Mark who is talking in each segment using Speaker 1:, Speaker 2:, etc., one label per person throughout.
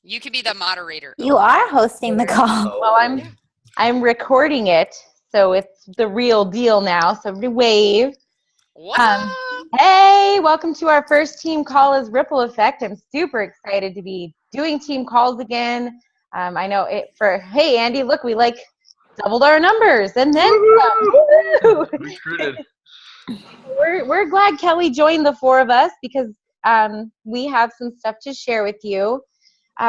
Speaker 1: You can be the moderator.
Speaker 2: You are hosting the call.
Speaker 3: Well, I'm recording it, so it's the real deal now. So everybody wave.
Speaker 1: What?
Speaker 3: Hey, welcome to our first team call as Ripple Effect. I'm super excited to be doing team calls again. I know hey, Andy, look, we doubled our numbers and then some.
Speaker 4: Recruited.
Speaker 3: We're glad Kelly joined the four of us because we have some stuff to share with you.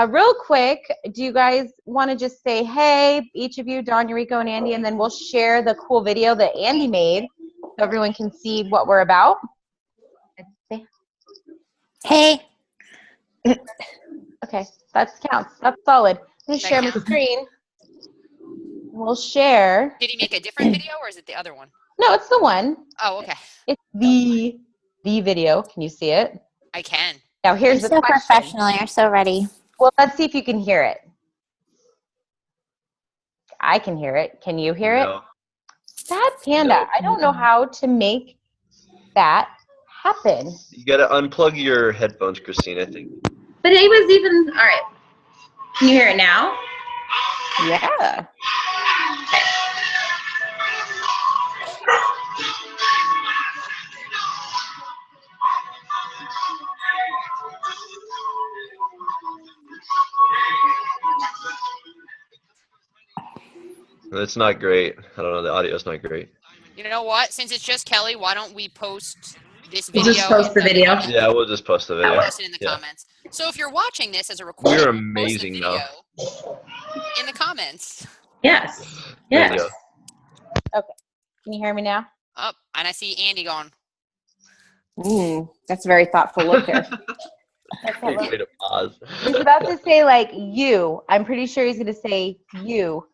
Speaker 3: Real quick, do you guys want to just say, hey, each of you, Dawn, Eureka, and Andy, and then we'll share the cool video that Andy made so everyone can see what we're about?
Speaker 2: Hey.
Speaker 3: Okay, that counts. That's solid. I'm going to share my screen. We'll share.
Speaker 1: Did he make a different video or is it the other one?
Speaker 3: No, it's the one.
Speaker 1: Oh, okay.
Speaker 3: It's the video. Can you see it?
Speaker 1: I can.
Speaker 3: Now here's
Speaker 2: You're
Speaker 3: the
Speaker 2: so
Speaker 3: question.
Speaker 2: professional. You're so ready.
Speaker 3: Well, let's see if you can hear it. I can hear it. Can you hear it? Sad Panda.
Speaker 4: No.
Speaker 3: I don't know how to make that happen.
Speaker 4: You gotta unplug your headphones, Christine, I think.
Speaker 3: But it was even, all right. Can you hear it now? Yeah. Okay.
Speaker 4: It's not great. I don't know, the audio's not great.
Speaker 1: You know what? Since it's just Kelly, why don't we post this
Speaker 5: We'll
Speaker 1: video?
Speaker 5: just post the video.
Speaker 4: Yeah, we'll just post the video.
Speaker 1: I'll post it in the comments. So if you're watching this as a recording,
Speaker 4: You're
Speaker 1: post the
Speaker 4: amazing,
Speaker 1: video
Speaker 4: though.
Speaker 1: in the comments.
Speaker 5: Yes.
Speaker 4: There you
Speaker 5: Yes.
Speaker 4: go.
Speaker 3: Okay. Can you hear me now?
Speaker 1: Oh, and I see Andy going.
Speaker 3: That's a very thoughtful look there.
Speaker 4: Great way to pause.
Speaker 3: He's about to say you. I'm pretty sure he's going to say you.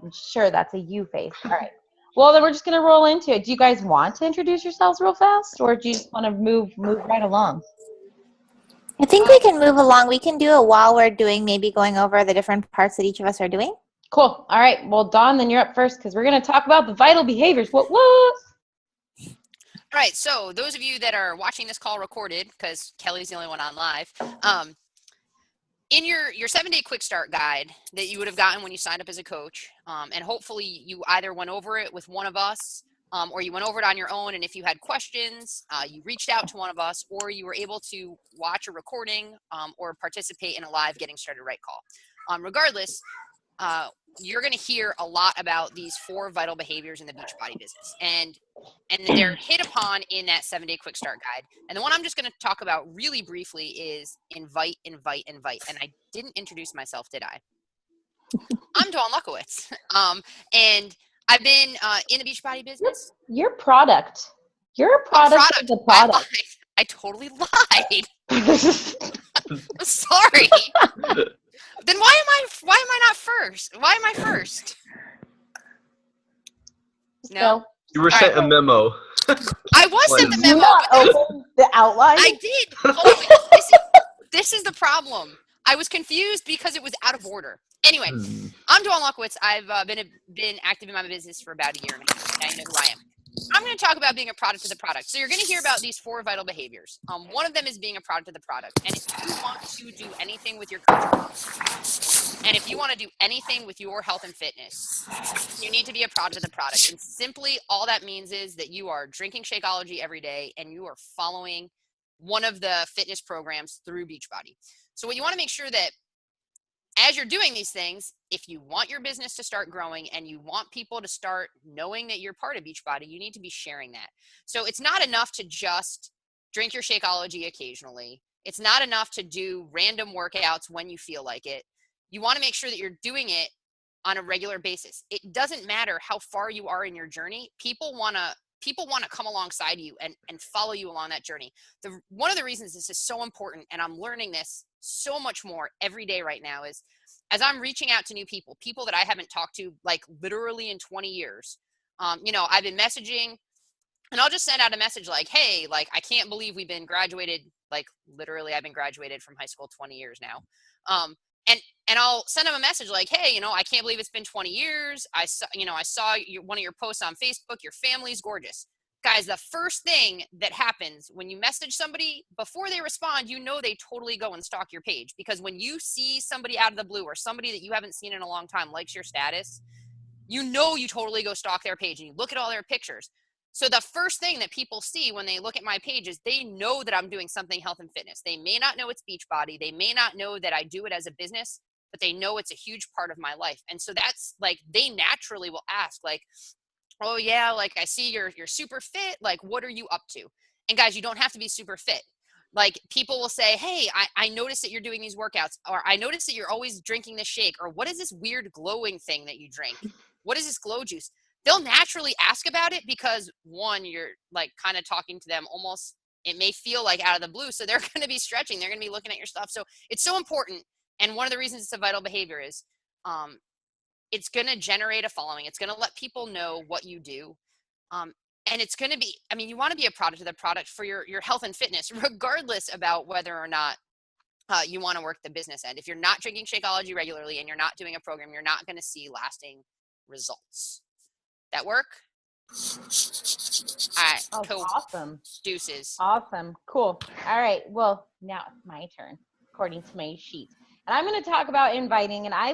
Speaker 3: I'm sure that's a you face. All right. Well, then we're just going to roll into it. Do you guys want to introduce yourselves real fast, or do you just want to move right along?
Speaker 2: I think we can move along. We can do it while we're maybe going over the different parts that each of us are doing.
Speaker 3: Cool. All right. Well, Dawn, then you're up first because we're going to talk about the vital behaviors. What?
Speaker 1: All right. So those of you that are watching this call recorded, because Kelly's the only one on live, in your 7-day quick start guide that you would have gotten when you signed up as a coach, and hopefully you either went over it with one of us or you went over it on your own, and if you had questions, you reached out to one of us, or you were able to watch a recording or participate in a live Getting Started Right call. Regardless, you're going to hear a lot about these 4 vital behaviors in the Beachbody business, and they're hit upon in that 7-day quick start guide. And the one I'm just going to talk about really briefly is invite. And I didn't introduce myself, did I? I'm Dawn Lukowitz, and I've been in the Beachbody business.
Speaker 3: Your product. You're a product of the product.
Speaker 1: I totally lied. Sorry. Then why am I not first? Why am I first? No.
Speaker 4: You were sent a memo.
Speaker 1: I was sent the
Speaker 3: Did you
Speaker 1: memo.
Speaker 3: not open the outline?
Speaker 1: I did. Hold on. This is the problem. I was confused because it was out of order. Anyway, I'm Dawn Lukowitz. I've been active in my business for about a year and a half. Now you know who I am. I'm going to talk about being a product of the product. So you're going to hear about these 4 vital behaviors. One of them is being a product of the product. And if you want to do anything with your coaching, and if you want to do anything with your health and fitness, you need to be a product of the product. And simply all that means is that you are drinking Shakeology every day and you are following one of the fitness programs through Beachbody. So what you want to make sure that as you're doing these things, if you want your business to start growing and you want people to start knowing that you're part of Beachbody, you need to be sharing that. So it's not enough to just drink your Shakeology occasionally. It's not enough to do random workouts when you feel like it. You want to make sure that you're doing it on a regular basis. It doesn't matter how far you are in your journey. People want to come alongside you and follow you along that journey. One of the reasons this is so important, and I'm learning this so much more every day right now, is as I'm reaching out to new people that I haven't talked to literally in 20 years. I've been messaging, and I'll just send out a message hey, I can't believe we've been graduated. Literally, I've been graduated from high school 20 years now. And I'll send them a message hey, I can't believe it's been 20 years. I saw one of your posts on Facebook. Your family's gorgeous. Guys, the first thing that happens when you message somebody, before they respond, you know they totally go and stalk your page. Because when you see somebody out of the blue or somebody that you haven't seen in a long time likes your status, you know you totally go stalk their page and you look at all their pictures. So the first thing that people see when they look at my page is they know that I'm doing something health and fitness. They may not know it's Beachbody. They may not know that I do it as a business, but they know it's a huge part of my life. And so that's like, they naturally will ask like, oh yeah, like I see you're super fit. Like, what are you up to? And guys, you don't have to be super fit. Like people will say, hey, I noticed that you're doing these workouts, or I noticed that you're always drinking this shake, or what is this weird glowing thing that you drink? What is this glow juice? They'll naturally ask about it because one, you're like kind of talking to them almost, it may feel like out of the blue. So they're going to be stretching. They're going to be looking at your stuff. So it's so important. And one of the reasons it's a vital behavior is, it's going to generate a following. It's going to let people know what you do. And it's going to be, I mean, you want to be a product of the product for your health and fitness, regardless about whether or not you want to work the business end. If you're not drinking Shakeology regularly and you're not doing a program, you're not going to see lasting results. That work? All right.
Speaker 3: Oh,
Speaker 1: Cool.
Speaker 3: awesome.
Speaker 1: Deuces.
Speaker 3: Awesome. Cool. All right. Well, now it's my turn, according to my sheet. And I'm going to talk about inviting. And I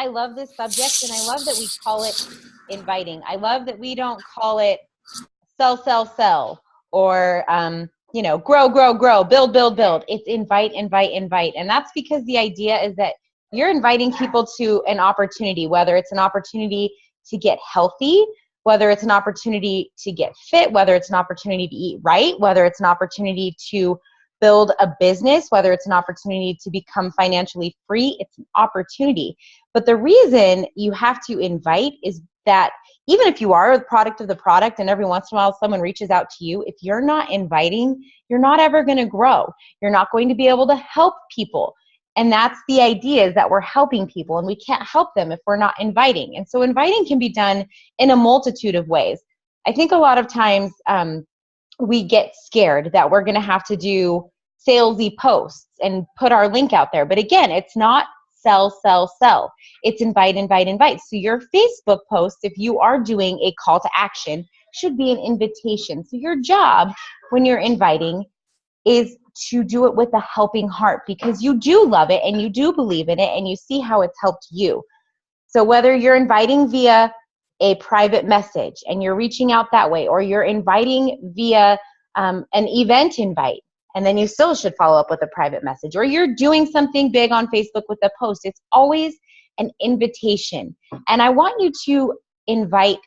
Speaker 3: love this subject, and I love that we call it inviting. I love that we don't call it sell, or, grow, build. It's invite. And that's because the idea is that you're inviting people to an opportunity, whether it's an opportunity to get healthy, whether it's an opportunity to get fit, whether it's an opportunity to eat right, whether it's an opportunity to build a business, whether it's an opportunity to become financially free, it's an opportunity. But the reason you have to invite is that even if you are a product of the product and every once in a while someone reaches out to you, if you're not inviting, you're not ever going to grow. You're not going to be able to help people. And that's the idea, is that we're helping people, and we can't help them if we're not inviting. And so inviting can be done in a multitude of ways. I think a lot of times we get scared that we're going to have to do salesy posts and put our link out there. But again, it's not sell. It's invite. So your Facebook post, if you are doing a call to action, should be an invitation. So your job when you're inviting is to do it with a helping heart, because you do love it and you do believe in it and you see how it's helped you. So whether you're inviting via a private message and you're reaching out that way, or you're inviting via an event invite, and then you still should follow up with a private message, or you're doing something big on Facebook with a post, it's always an invitation. And I want you to invite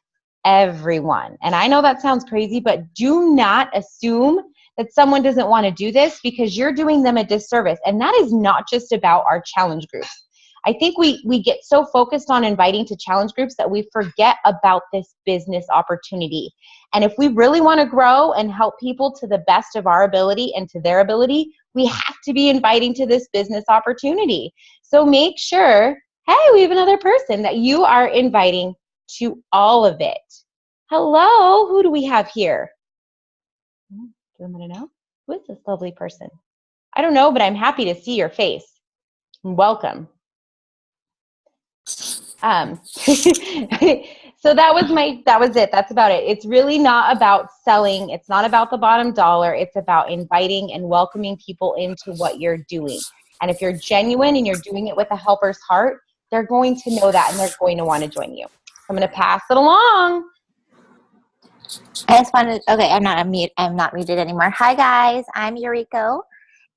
Speaker 3: everyone. And I know that sounds crazy, but do not assume that someone doesn't want to do this, because you're doing them a disservice. And that is not just about our challenge groups. I think we get so focused on inviting to challenge groups that we forget about this business opportunity. And if we really want to grow and help people to the best of our ability and to their ability, we have to be inviting to this business opportunity. So make sure, hey, we have another person, that you are inviting to all of it. Hello, who do we have here? Do I want to know? Who is this lovely person? I don't know, but I'm happy to see your face. Welcome. So that was it. That's about it. It's really not about selling. It's not about the bottom dollar. It's about inviting and welcoming people into what you're doing. And if you're genuine and you're doing it with a helper's heart, they're going to know that and they're going to want to join you. I'm going to pass it along.
Speaker 2: I just wanted, okay, I'm not muted anymore. Hi guys, I'm Yuriko,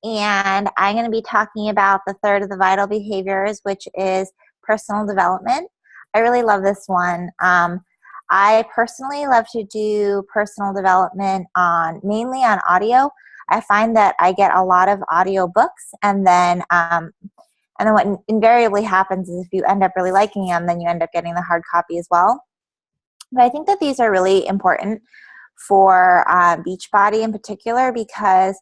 Speaker 2: and I'm going to be talking about the third of the vital behaviors, which is personal development. I really love this one. I personally love to do personal development mainly on audio. I find that I get a lot of audio books, and then what invariably happens is if you end up really liking them, then you end up getting the hard copy as well. But I think that these are really important for Beachbody in particular, because,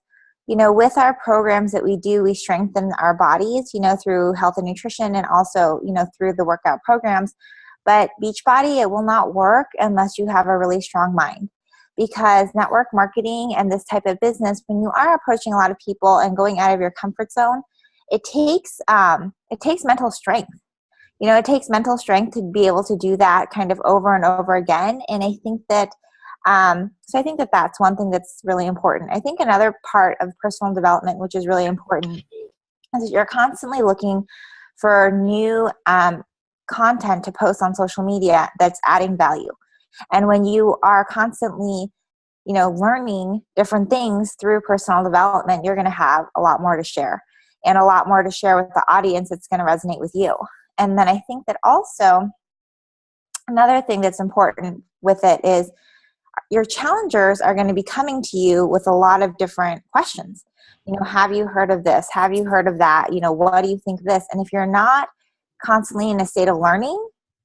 Speaker 2: with our programs that we do, we strengthen our bodies, through health and nutrition, and also, through the workout programs. But Beachbody, it will not work unless you have a really strong mind, because network marketing and this type of business, when you are approaching a lot of people and going out of your comfort zone, it takes mental strength. It takes mental strength to be able to do that kind of over and over again. And I think that So I think that that's one thing that's really important. I think another part of personal development, which is really important, is that you're constantly looking for new content to post on social media that's adding value. And when you are constantly, learning different things through personal development, you're going to have a lot more to share, and a lot more to share with the audience that's going to resonate with you. And then I think that also another thing that's important with it is your challengers are going to be coming to you with a lot of different questions. Have you heard of this? Have you heard of that? What do you think of this? And if you're not constantly in a state of learning,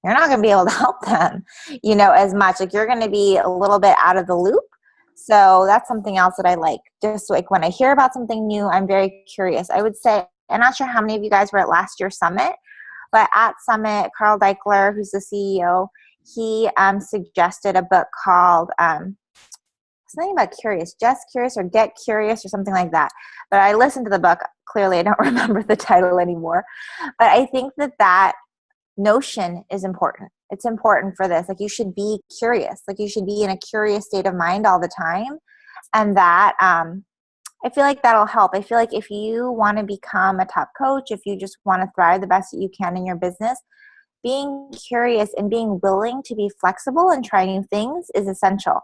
Speaker 2: you're not going to be able to help them, as much. Like, you're going to be a little bit out of the loop. So that's something else that I like. Just like when I hear about something new, I'm very curious. I would say, I'm not sure how many of you guys were at last year's summit, but at Summit, Carl Deichler, who's the CEO, he suggested a book called something about curious, just curious or get curious or something like that. But I listened to the book. Clearly, I don't remember the title anymore. But I think that notion is important. It's important for this. Like, you should be curious. Like, you should be in a curious state of mind all the time. And that I feel like that'll help. I feel like if you want to become a top coach, if you just want to thrive the best that you can in your business, being curious and being willing to be flexible and try new things is essential.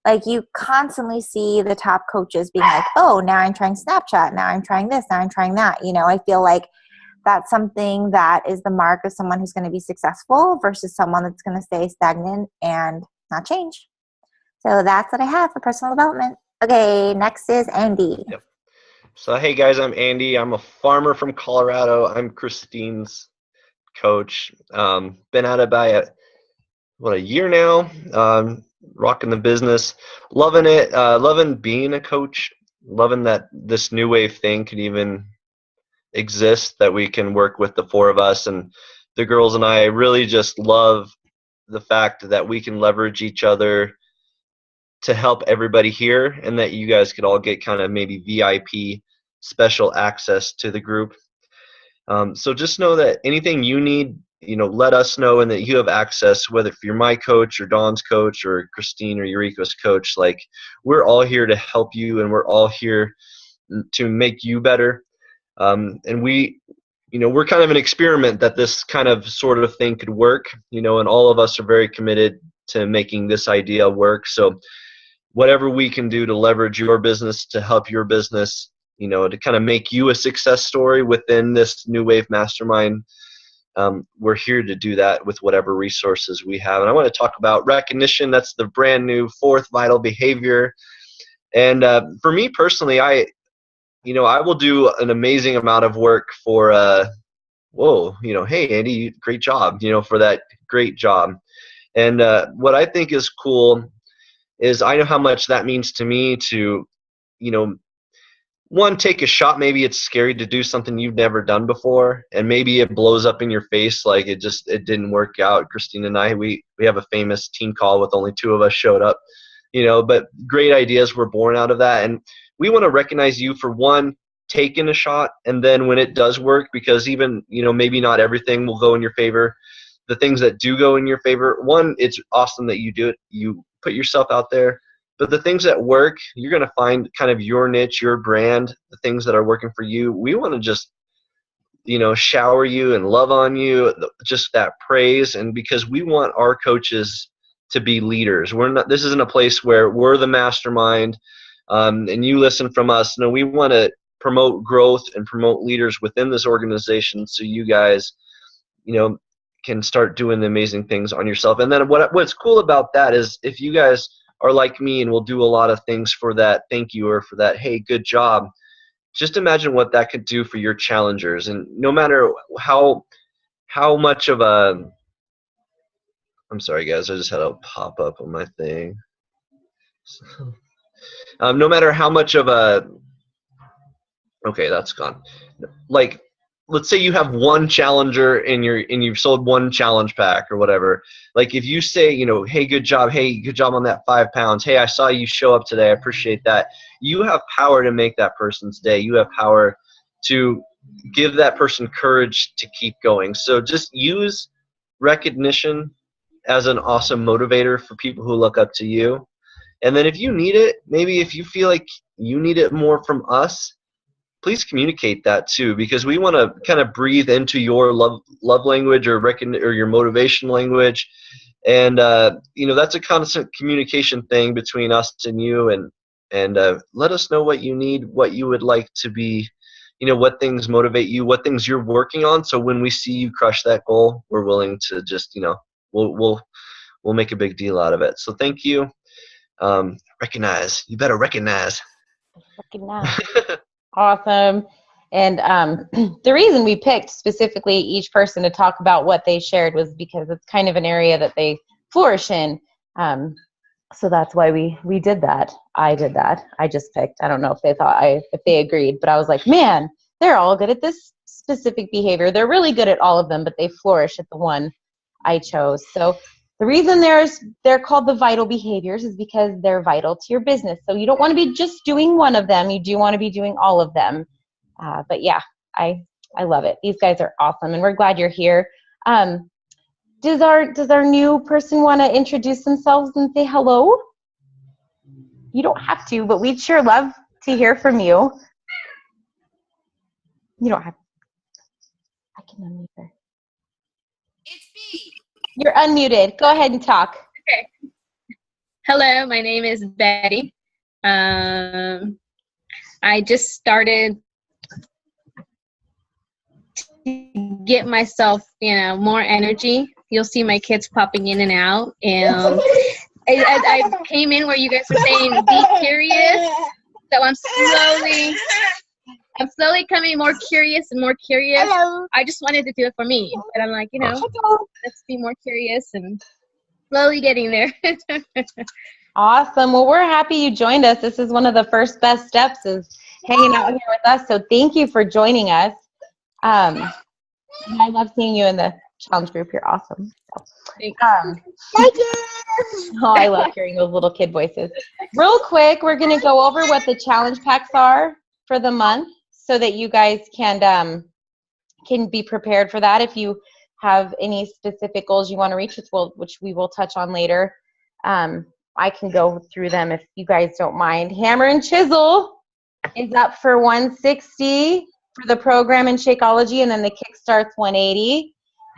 Speaker 2: Like, you constantly see the top coaches being like, oh, now I'm trying Snapchat. Now I'm trying this. Now I'm trying that. I feel like that's something that is the mark of someone who's going to be successful versus someone that's going to stay stagnant and not change. So that's what I have for personal development. Okay, next is Andy.
Speaker 4: Yep. So, hey guys, I'm Andy. I'm a farmer from Colorado. I'm Christine's coach. Been at it by a year now. Rocking the business, loving it, loving being a coach, loving that this new wave thing can even exist, that we can work with the four of us, and the girls and I really just love the fact that we can leverage each other to help everybody here, and that you guys could all get kind of maybe VIP special access to the group. So just know that anything you need, let us know, and that you have access, whether if you're my coach or Dawn's coach or Christine or Eureka's coach. Like, we're all here to help you, and we're all here to make you better. And we're kind of an experiment that this kind of sort of thing could work, and all of us are very committed to making this idea work. So whatever we can do to leverage your business, to help your business, to kind of make you a success story within this New Wave Mastermind, we're here to do that with whatever resources we have. And I want to talk about recognition. That's the brand new fourth vital behavior. And for me personally, I will do an amazing amount of work for, hey, Andy, great job, for that great job. And what I think is cool is I know how much that means to me to, one, take a shot. Maybe it's scary to do something you've never done before, and maybe it blows up in your face like it didn't work out. Christine and I, we have a famous team call with only two of us showed up, but great ideas were born out of that. And we want to recognize you for, one, taking a shot, and then when it does work, because even, maybe not everything will go in your favor. The things that do go in your favor, one, it's awesome that you do it. You put yourself out there. But the things that work, you're going to find kind of your niche, your brand, the things that are working for you. We want to just, shower you and love on you, just that praise. And because we want our coaches to be leaders. This isn't a place where we're the mastermind and you listen from us. No, we want to promote growth and promote leaders within this organization, so you guys, can start doing the amazing things on yourself. And then what's cool about that is, if you guys are like me and will do a lot of things for that thank you, or for that, hey, good job, just imagine what that could do for your challengers. And no matter how much of a, I'm sorry guys, I just had a pop up on my thing. No matter how much of a, okay, that's gone. Like, let's say you have one challenger and you've sold one challenge pack or whatever. Like, if you say, hey, good job on that 5 pounds. Hey, I saw you show up today. I appreciate that. You have power to make that person's day. You have power to give that person courage to keep going. So just use recognition as an awesome motivator for people who look up to you. And then if you need it, maybe if you feel like you need it more from us, please communicate that too, because we want to kind of breathe into your love language or your motivation language. And that's a constant communication thing between us and you, and let us know what you need, what you would like to be, what things motivate you, what things you're working on. So when we see you crush that goal, we're willing to just, we'll make a big deal out of it. So thank you. Recognize. You better recognize.
Speaker 3: Awesome. And the reason we picked specifically each person to talk about what they shared was because it's kind of an area that they flourish in. So that's why we did that. I did that. I just picked. I don't know if they agreed, but I was like, man, they're all good at this specific behavior. They're really good at all of them, but they flourish at the one I chose. So the reason they're called the vital behaviors is because they're vital to your business. So you don't want to be just doing one of them. You do want to be doing all of them. But yeah, I love it. These guys are awesome, and we're glad you're here. Does our new person want to introduce themselves and say hello? You don't have to, but we'd sure love to hear from you. You don't have. I can unmute her.
Speaker 1: It's B.
Speaker 3: You're unmuted. Go ahead and talk.
Speaker 5: Okay. Hello, my name is Betty. I just started to get myself, more energy. You'll see my kids popping in and out. And I came in where you guys were saying, be curious. So I'm slowly coming more curious and more curious. Hello. I just wanted to do it for me. But I'm like, let's be more curious and slowly getting there.
Speaker 3: Awesome. Well, we're happy you joined us. This is one of the first best steps is hanging out here with us. So thank you for joining us. I love seeing you in the challenge group. You're awesome.
Speaker 5: Thank
Speaker 3: you. Oh, I love hearing those little kid voices. Real quick, we're going to go over what the challenge packs are for the month so that you guys can be prepared for that. If you have any specific goals you want to reach, which we will touch on later, I can go through them if you guys don't mind. Hammer and Chisel is up for $160 for the program in Shakeology, and then the Kickstart's $180.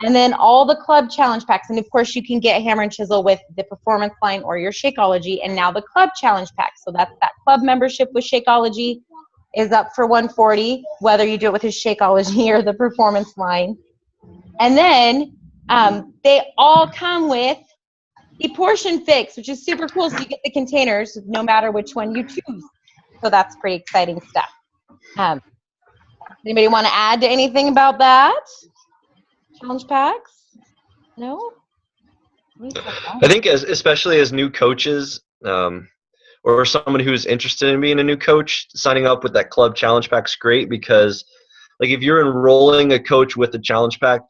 Speaker 3: And then all the club challenge packs, and of course you can get Hammer and Chisel with the performance line or your Shakeology, and now the club challenge pack. So that's that club membership with Shakeology is up for $140, whether you do it with his Shakeology or the performance line. And then they all come with the portion fix, which is super cool. So you get the containers no matter which one you choose. So that's pretty exciting stuff. Anybody want to add to anything about that? Challenge packs? No?
Speaker 4: I think especially as new coaches, or someone who's interested in being a new coach, signing up with that club challenge pack is great because, like, if you're enrolling a coach with the challenge pack,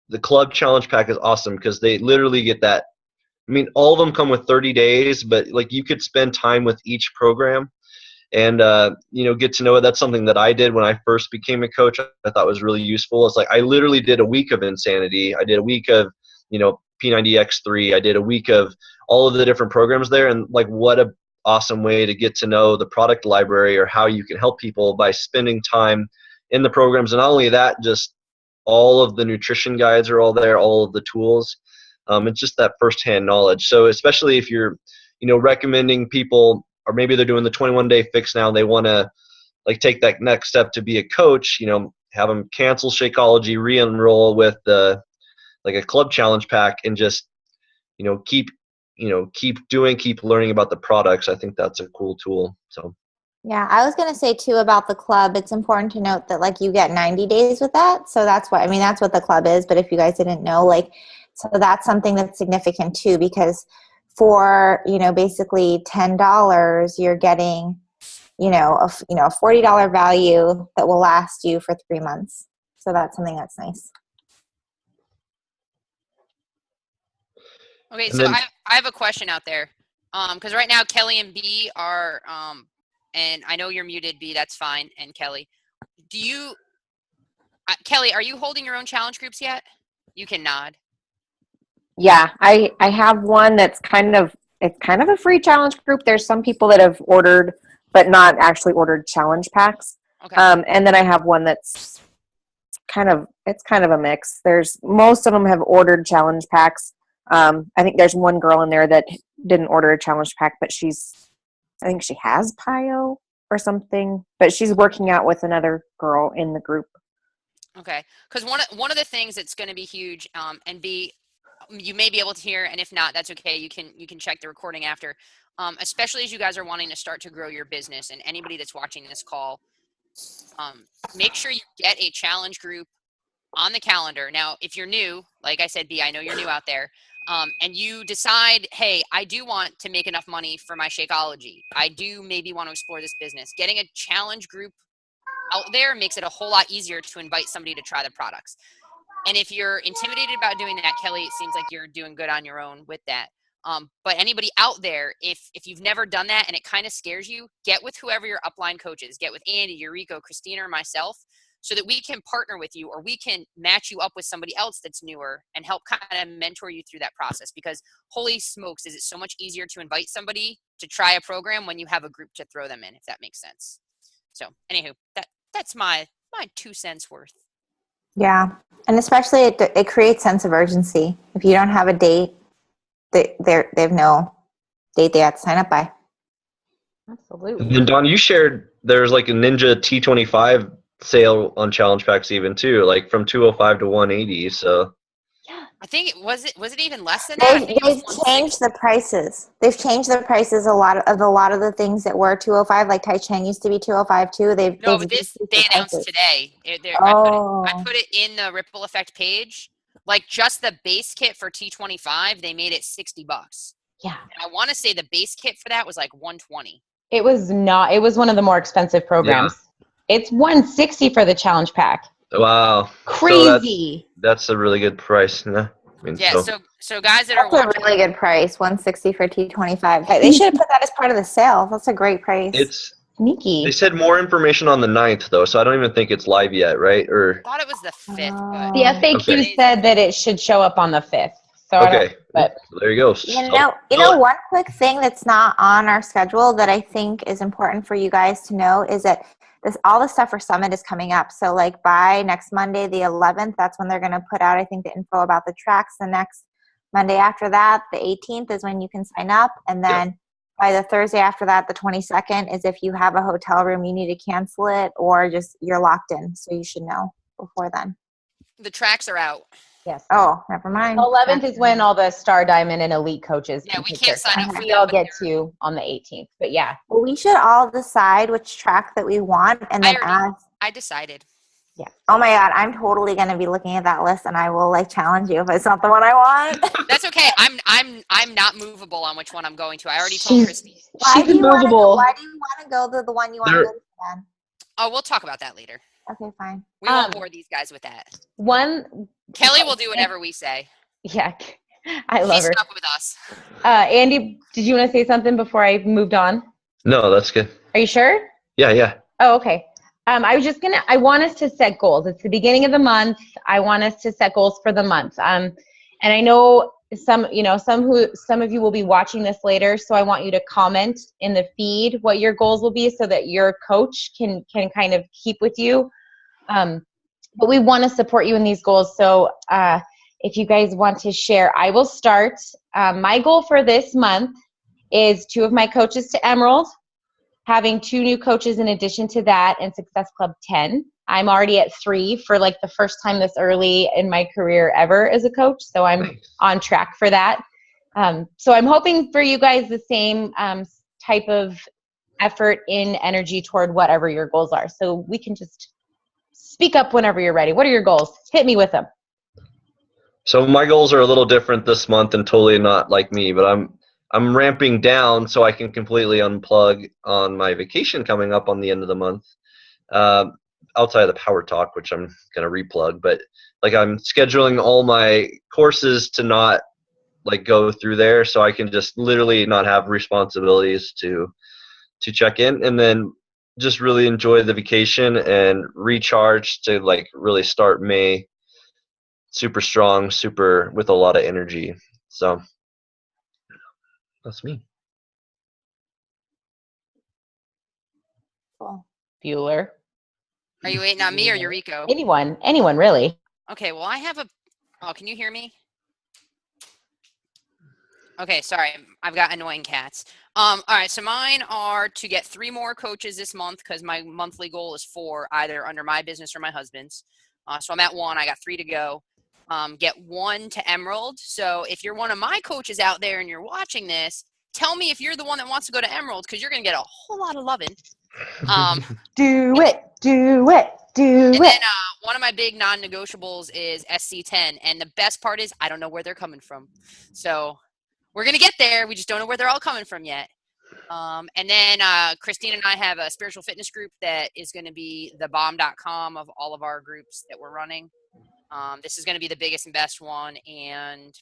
Speaker 4: the club challenge pack is awesome because they literally get that. I mean, all of them come with 30 days, but like you could spend time with each program and get to know it. That's something that I did when I first became a coach. I thought was really useful. It's like I literally did a week of Insanity. I did a week of P90X3. I did a week of all of the different programs there, and like what a awesome way to get to know the product library or how you can help people by spending time in the programs. And not only that, just all of the nutrition guides are all there, all of the tools. It's just that firsthand knowledge. So especially if you're, recommending people, or maybe they're doing the 21-day fix now, they want to like take that next step to be a coach, have them cancel Shakeology, re-enroll with a club challenge pack, and just, keep learning about the products. I think that's a cool tool. So.
Speaker 2: Yeah, I was going to say too about the club, it's important to note that like you get 90 days with that. So that's what the club is. But if you guys didn't know, so that's something that's significant too, because for, basically $10, you're getting, a $40 value that will last you for 3 months. So that's something that's nice.
Speaker 1: Okay, so I have a question out there. Because right now Kelly and B are, and I know you're muted, B, that's fine, and Kelly. Kelly, are you holding your own challenge groups yet? You can nod.
Speaker 6: Yeah, I have one that's kind of it's kind of a free challenge group. There's some people that have ordered, but not actually ordered challenge packs.
Speaker 1: Okay.
Speaker 6: And then I have one that's kind of a mix. Most of them have ordered challenge packs. I think there's one girl in there that didn't order a challenge pack, but I think she has PIO or something, but she's working out with another girl in the group.
Speaker 1: Okay, because one of the things that's going to be huge, and you may be able to hear, and if not, that's okay. You can check the recording after. Especially as you guys are wanting to start to grow your business, and anybody that's watching this call, make sure you get a challenge group on the calendar. Now, if you're new, like I said, B, I know you're new out there, and you decide, hey, I do want to make enough money for my Shakeology. I do maybe want to explore this business. Getting a challenge group out there makes it a whole lot easier to invite somebody to try the products. And if you're intimidated about doing that, Kelly, it seems like you're doing good on your own with that. But anybody out there, if you've never done that and it kind of scares you, get with whoever your upline coach is. Get with Andy, Eureka, Christina, or myself, so that we can partner with you, or we can match you up with somebody else that's newer and help kind of mentor you through that process. Because holy smokes, is it so much easier to invite somebody to try a program when you have a group to throw them in, if that makes sense. So anywho, that's my 2 cents worth.
Speaker 2: Yeah, and especially it creates sense of urgency. If you don't have a date, they have no date they have to sign up by.
Speaker 3: Absolutely.
Speaker 4: And Don, you shared there's like a Ninja T25 sale on challenge packs even too, like from 205 to 180. So
Speaker 1: I think was it even less than that? I think it
Speaker 2: They've
Speaker 1: was
Speaker 2: changed the prices. They've changed the prices a lot of the things that were 205, like Tai Chang used to be 205 too.
Speaker 1: No, but this they announced
Speaker 2: prices.
Speaker 1: today.
Speaker 2: Oh.
Speaker 1: I put it in the Ripple Effect page. Like just the base kit for T25, they made it $60.
Speaker 3: Yeah.
Speaker 1: And I want to say the base kit for that was like $120.
Speaker 3: It was not. It was one of the more expensive programs. Yeah. It's $160 for the challenge pack.
Speaker 4: Wow.
Speaker 3: Crazy.
Speaker 4: So that's a really good price. Yeah.
Speaker 1: So guys that are
Speaker 2: watching,
Speaker 1: that's
Speaker 2: a really good price, $160 for T25. They should have put that as part of the sale. That's a great price.
Speaker 4: It's
Speaker 3: sneaky.
Speaker 4: They said more information on the 9th though, so I don't even think it's live yet, right? Or
Speaker 1: I thought it was the 5th, but
Speaker 3: the FAQ said that it should show up on the 5th. So
Speaker 4: okay, but there you go.
Speaker 2: You know, one quick thing that's not on our schedule that I think is important for you guys to know is that all the stuff for Summit is coming up. So like by next Monday, the 11th, that's when they're going to put out, I think, the info about the tracks. The next Monday after that, the 18th, is when you can sign up. And then by the Thursday after that, the 22nd, is if you have a hotel room, you need to cancel it or just you're locked in. So you should know before then.
Speaker 1: The tracks are out.
Speaker 3: Yes.
Speaker 2: Oh, never mind.
Speaker 3: The 11th is when all the Star Diamond and Elite coaches.
Speaker 1: Yeah, we can't sign up for
Speaker 3: we all get to on the 18th. But yeah.
Speaker 2: Well, we should all decide which track that we want and then
Speaker 1: I decided.
Speaker 2: Yeah. Oh my God, I'm totally going to be looking at that list and I will challenge you if it's not the one I want.
Speaker 1: That's okay. I'm not movable on which one I'm going to. I already told Christy.
Speaker 2: Why do you want to go to the one you want to go to then?
Speaker 1: Oh, we'll talk about that later.
Speaker 2: Okay, fine.
Speaker 1: We won't bore these guys with that.
Speaker 3: Kelly
Speaker 1: will do whatever we say.
Speaker 3: Yeah, I love her.
Speaker 1: She's stuck with us.
Speaker 3: Andy, did you want to say something before I moved on?
Speaker 4: No, that's good.
Speaker 3: Are you sure?
Speaker 4: Yeah.
Speaker 3: Oh, okay. I want us to set goals. It's the beginning of the month. I want us to set goals for the month. And I know some of you will be watching this later, so I want you to comment in the feed what your goals will be so that your coach can kind of keep with you. But we want to support you in these goals. So if you guys want to share, I will start. My goal for this month is 2 of my coaches to Emerald, having 2 new coaches in addition to that, and Success Club 10. I'm already at 3 for the first time this early in my career ever as a coach. So I'm on track for that. So I'm hoping for you guys the same type of effort in energy toward whatever your goals are. So we can just speak up whenever you're ready. What are your goals? Hit me with them.
Speaker 4: So my goals are a little different this month and totally not like me, but I'm ramping down so I can completely unplug on my vacation coming up on the end of the month. Outside of the Power Talk, which I'm going to replug, but I'm scheduling all my courses to not go through there so I can just literally not have responsibilities to check in, and then just really enjoy the vacation and recharge to really start May super strong, super with a lot of energy. So That's me.
Speaker 2: Cool.
Speaker 3: Bueller.
Speaker 1: Are you waiting on me or Eureka?
Speaker 3: Anyone really.
Speaker 1: Okay, well, I have a. Oh, can you hear me? Okay, sorry. I've got annoying cats. All right, so mine are to get 3 more coaches this month because my monthly goal is 4, either under my business or my husband's. So I'm at 1. I got 3 to go. Get 1 to Emerald. So if you're one of my coaches out there and you're watching this, tell me if you're the one that wants to go to Emerald because you're going to get a whole lot of loving.
Speaker 3: Do it.
Speaker 1: And then one of my big non-negotiables is SC10. And the best part is I don't know where they're coming from. So we're going to get there. We just don't know where they're all coming from yet. And then Christine and I have a spiritual fitness group that is going to be the bomb.com of all of our groups that we're running. This is going to be the biggest and best one. And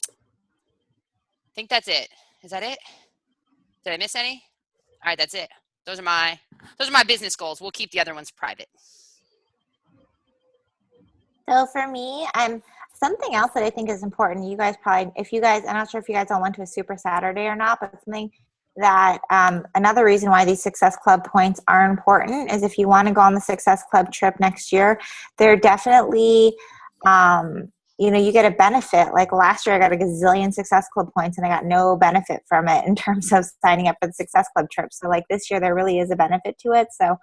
Speaker 1: I think that's it. Is that it? Did I miss any? All right, that's it. Those are my business goals. We'll keep the other ones private.
Speaker 2: So for me, something else that I think is important. You guys probably, I'm not sure if you guys all went to a Super Saturday or not, but something that another reason why these Success Club points are important is if you want to go on the Success Club trip next year, they're definitely, you get a benefit. Like last year, I got a gazillion Success Club points and I got no benefit from it in terms of signing up for the Success Club trip. So like this year, there really is a benefit to it. So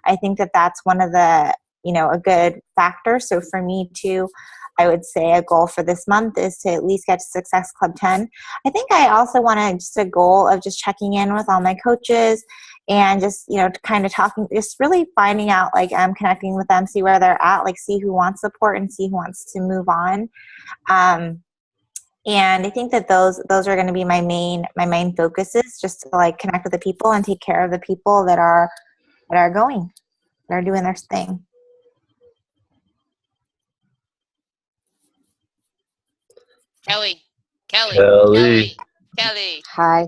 Speaker 2: I think that that's one of the, a good factor. So for me too, I would say a goal for this month is to at least get to Success Club 10. I think I also want to just a goal of just checking in with all my coaches and just, kind of talking, just really finding out, like I'm connecting with them, see where they're at, like see who wants support and see who wants to move on. And I think that those are going to be my main focuses, just to like connect with the people and take care of the people that are doing their thing.
Speaker 1: Kelly.
Speaker 6: Hi.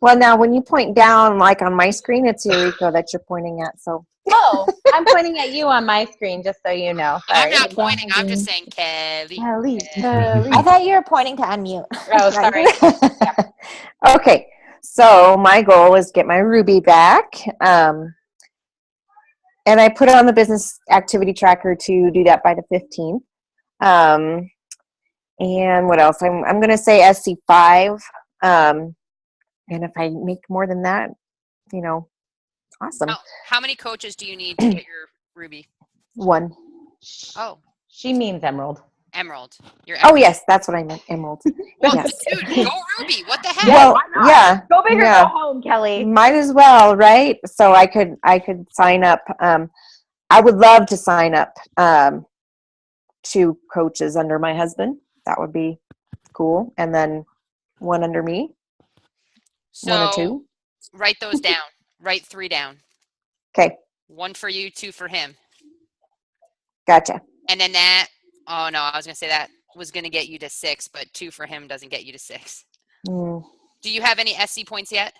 Speaker 6: Well, now when you point down, like on my screen, it's Eureka that you're pointing at. So.
Speaker 3: No, I'm pointing at you on my screen, just so you know. Sorry.
Speaker 1: I'm not pointing. I'm just saying Kelly.
Speaker 2: I thought you were pointing to unmute.
Speaker 3: Oh, sorry.
Speaker 6: Okay. So my goal is get my Ruby back. And I put it on the business activity tracker to do that by the 15th. And what else? I'm going to say SC5. And if I make more than that, awesome.
Speaker 1: How many coaches do you need to get your Ruby?
Speaker 6: 1.
Speaker 1: Oh.
Speaker 3: She means Emerald.
Speaker 1: Emerald.
Speaker 6: Oh, yes. That's what I meant. Emerald.
Speaker 1: Well,
Speaker 6: yes.
Speaker 1: Dude, go Ruby. What the heck?
Speaker 6: Well, yeah.
Speaker 3: Go big or go home, Kelly.
Speaker 6: Might as well, right? So I could sign up. I would love to sign up 2 coaches under my husband. That would be cool. And then 1 under me.
Speaker 1: So
Speaker 6: 1 or 2.
Speaker 1: Write those down. Write 3 down.
Speaker 6: Okay.
Speaker 1: 1 for you, 2 for him.
Speaker 6: Gotcha.
Speaker 1: And then that, oh no, I was going to say that was going to get you to 6, but 2 for him doesn't get you to 6. Do you have any SC points yet?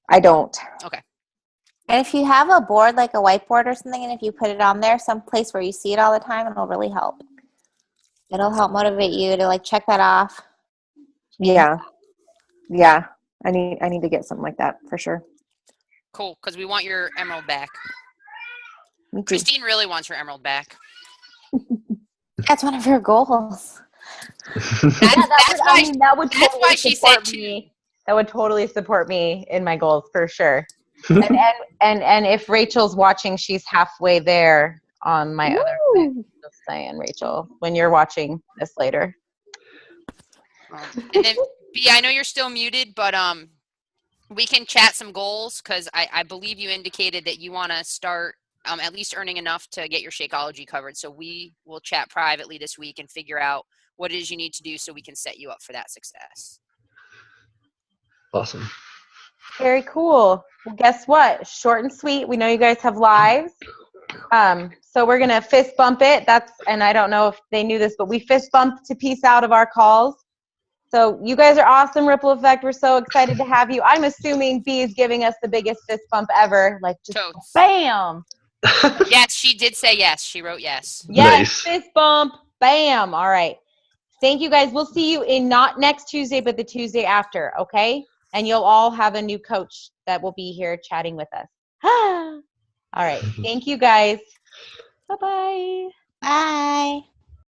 Speaker 6: I don't.
Speaker 1: Okay.
Speaker 2: And if you have a board, like a whiteboard or something, and if you put it on there, some place where you see it all the time, it'll really help. It'll help motivate you to like check that off.
Speaker 6: Yeah. I need to get something like that for sure.
Speaker 1: Cool, because we want your Emerald back.
Speaker 6: Me too.
Speaker 1: Christine really wants her Emerald back.
Speaker 2: That's one of her goals.
Speaker 3: That would
Speaker 1: that's why she said
Speaker 3: me. That would totally support me in my goals for sure. and if Rachel's watching, she's halfway there on my other thing. Just saying, Rachel, when you're watching this later.
Speaker 1: And then B, I know you're still muted, but we can chat some goals because I believe you indicated that you want to start at least earning enough to get your Shakeology covered. So we will chat privately this week and figure out what it is you need to do so we can set you up for that success.
Speaker 4: Awesome.
Speaker 3: Very cool. Well, guess what? Short and sweet. We know you guys have lives. So we're going to fist bump it. And I don't know if they knew this, but we fist bump to peace out of our calls. So you guys are awesome, Ripple Effect. We're so excited to have you. I'm assuming B is giving us the biggest fist bump ever. Like just
Speaker 1: Totes.
Speaker 3: Bam.
Speaker 1: Yes, she did say yes. She wrote yes.
Speaker 3: Yes,
Speaker 4: Nice.
Speaker 3: fist bump. Bam. All right. Thank you guys. We'll see you in not next Tuesday, but the Tuesday after. Okay. and you'll all have a new coach that will be here chatting with us. All right. Thank you guys. Bye-bye.
Speaker 2: Bye.